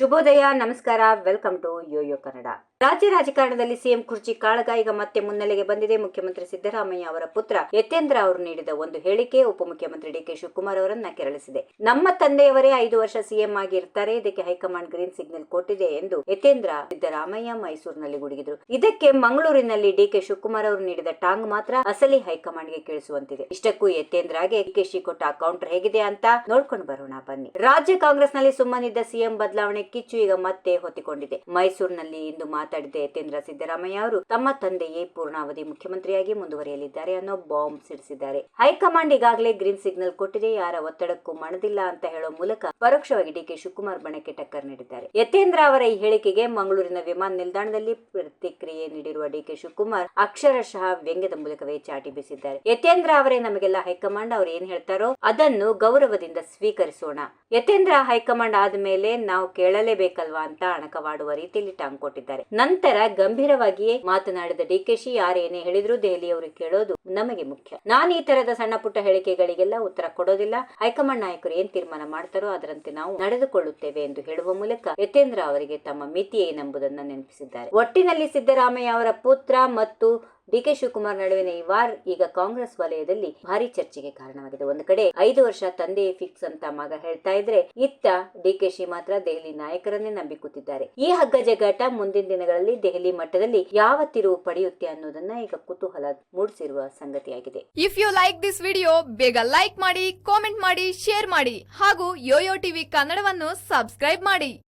ಶುಭೋದಯ, ನಮಸ್ಕಾರ, welcome to Yoyo Kannada. ರಾಜ್ಯ ರಾಜಕಾರಣದಲ್ಲಿ ಸಿಎಂ ಕುರ್ಚಿ ಕಾಳಗ ಈಗ ಮತ್ತೆ ಮುನ್ನೆಲೆಗೆ ಬಂದಿದೆ. ಮುಖ್ಯಮಂತ್ರಿ ಸಿದ್ದರಾಮಯ್ಯ ಅವರ ಪುತ್ರ ಯತೇಂದ್ರ ಅವರು ನೀಡಿದ ಒಂದು ಹೇಳಿಕೆ ಉಪಮುಖ್ಯಮಂತ್ರಿ ಡಿಕೆ ಶಿವಕುಮಾರ್ ಅವರನ್ನ ಕೆರಳಿಸಿದೆ. ನಮ್ಮ ತಂದೆಯವರೇ 5 ವರ್ಷ ಸಿಎಂ ಆಗಿ ಇರ್ತಾರೆ, ಇದಕ್ಕೆ ಹೈಕಮಾಂಡ್ ಗ್ರೀನ್ ಸಿಗ್ನಲ್ ಕೊಟ್ಟಿದೆ ಎಂದು ಯತೇಂದ್ರ ಸಿದ್ದರಾಮಯ್ಯ ಮೈಸೂರಿನಲ್ಲಿ ಗುಡುಗಿದ್ರು. ಇದಕ್ಕೆ ಮಂಗಳೂರಿನಲ್ಲಿ ಡಿಕೆ ಶಿವಕುಮಾರ್ ಅವರು ನೀಡಿದ ಟಾಂಗ್ ಮಾತ್ರ ಅಸಲಿ ಹೈಕಮಾಂಡ್ಗೆ ಕೇಳಿಸುವಂತಿದೆ. ಇಷ್ಟಕ್ಕೂ ಯತೇಂದ್ರಗೆ ಡಿಕೆಶಿ ಕೊಟ್ಟ ಕೌಂಟರ್ ಹೇಗಿದೆ ಅಂತ ನೋಡ್ಕೊಂಡು ಬರೋಣ ಬನ್ನಿ. ರಾಜ್ಯ ಕಾಂಗ್ರೆಸ್ನಲ್ಲಿ ಸುಮ್ಮನಿದ್ದ ಸಿಎಂ ಬದಲಾವಣೆ ಕಿಚ್ಚು ಈಗ ಮತ್ತೆ ಹೊತ್ತಿಕೊಂಡಿದೆ. ಮೈಸೂರಿನಲ್ಲಿ ಇಂದು ಮಾತಾಡಿದ ಯತೇಂದ್ರ ಸಿದ್ದರಾಮಯ್ಯ ಅವರು ತಮ್ಮ ತಂದೆಯೇ ಪೂರ್ಣಾವಧಿ ಮುಖ್ಯಮಂತ್ರಿಯಾಗಿ ಮುಂದುವರಿಯಲಿದ್ದಾರೆ ಅನ್ನೋ ಬಾಂಬ್ ಸಿಡಿಸಿದ್ದಾರೆ. ಹೈಕಮಾಂಡ್ ಈಗಾಗಲೇ ಗ್ರೀನ್ ಸಿಗ್ನಲ್ ಕೊಟ್ಟಿದೆ, ಯಾರ ಒತ್ತಡಕ್ಕೂ ಮಣದಿಲ್ಲ ಅಂತ ಹೇಳೋ ಮೂಲಕ ಪರೋಕ್ಷವಾಗಿ ಡಿಕೆ ಶಿವಕುಮಾರ್ ಬಣಕ್ಕೆ ಟಕ್ಕರ್ ನೀಡಿದ್ದಾರೆ. ಯತೇಂದ್ರ ಅವರ ಈ ಹೇಳಿಕೆಗೆ ಮಂಗಳೂರಿನ ವಿಮಾನ ನಿಲ್ದಾಣದಲ್ಲಿ ಪ್ರತಿಕ್ರಿಯೆ ನೀಡಿರುವ ಡಿಕೆ ಶಿವಕುಮಾರ್ ಅಕ್ಷರಶಃ ವ್ಯಂಗ್ಯದ ಮೂಲಕವೇ ಚಾಟಿ ಬೀಸಿದ್ದಾರೆ. ಯತೇಂದ್ರ ಅವರೇ ನಮಗೆಲ್ಲ ಹೈಕಮಾಂಡ್, ಅವ್ರು ಏನ್ ಹೇಳ್ತಾರೋ ಅದನ್ನು ಗೌರವದಿಂದ ಸ್ವೀಕರಿಸೋಣ. ಯತೇಂದ್ರ ಹೈಕಮಾಂಡ್ ಆದ್ಮೇಲೆ ನಾವು ಕೇಳಲೇಬೇಕಲ್ವಾ ಅಂತ ಅಣಕವಾಡುವ ರೀತಿಯಲ್ಲಿ ಟಾಂಗ್ ಕೊಟ್ಟಿದ್ದಾರೆ. ನಂತರ ಗಂಭೀರವಾಗಿಯೇ ಮಾತನಾಡಿದ ಡಿಕೆಶಿ, ಯಾರೇನೇ ಹೇಳಿದ್ರು ದೆಹಲಿಯವರು ಕೇಳೋದು ನಮಗೆ ಮುಖ್ಯ. ನಾನು ಈ ತರದ ಸಣ್ಣ ಪುಟ್ಟ ಹೇಳಿಕೆಗಳಿಗೆಲ್ಲ ಉತ್ತರ ಕೊಡೋದಿಲ್ಲ. ಹೈಕಮಾಂಡ್ ನಾಯಕರು ಏನ್ ತೀರ್ಮಾನ ಮಾಡ್ತಾರೋ ಅದರಂತೆ ನಾವು ನಡೆದುಕೊಳ್ಳುತ್ತೇವೆ ಎಂದು ಹೇಳುವ ಮೂಲಕ ಯತೇಂದ್ರ ಅವರಿಗೆ ತಮ್ಮ ಮಿತಿ ಏನೆಂಬುದನ್ನು ನೆನಪಿಸಿದ್ದಾರೆ. ಒಟ್ಟಿನಲ್ಲಿ ಸಿದ್ದರಾಮಯ್ಯ ಅವರ ಪುತ್ರ ಮತ್ತು ಡಿಕೆ ಶಿವಕುಮಾರ್ ನಡುವಿನ ಈ ವಾರ್ ಈಗ ಕಾಂಗ್ರೆಸ್ ವಲಯದಲ್ಲಿ ಭಾರಿ ಚರ್ಚೆಗೆ ಕಾರಣವಾಗಿದೆ. ಒಂದು ಕಡೆ 5 ವರ್ಷ ತಂದೆ ಫಿಕ್ಸ್ ಅಂತ ಮಗ ಹೇಳ್ತಾ ಇದ್ರೆ, ಇತ್ತ ಡಿಕೆಶಿ ಮಾತ್ರ ದೆಹಲಿ ನಾಯಕರನ್ನೇ ನಂಬಿ ಕೂತಿದ್ದಾರೆ. ಈ ಹಗ್ಗ ಜಗ್ಗಾಟ ಮುಂದಿನ ದಿನಗಳಲ್ಲಿ ದೆಹಲಿ ಮಟ್ಟದಲ್ಲಿ ಯಾವ ತಿರುವು ಪಡೆಯುತ್ತೆ ಅನ್ನೋದನ್ನ ಈಗ ಕುತೂಹಲ ಮೂಡಿಸಿರುವ ಸಂಗತಿಯಾಗಿದೆ. If you like this video, ಬೇಗ ಲೈಕ್ ಮಾಡಿ, ಕಾಮೆಂಟ್ ಮಾಡಿ, ಶೇರ್ ಮಾಡಿ ಹಾಗೂ ಯೋಯೋ ಟಿವಿ ಕನ್ನಡವನ್ನು ಸಬ್ಸ್ಕ್ರೈಬ್ ಮಾಡಿ.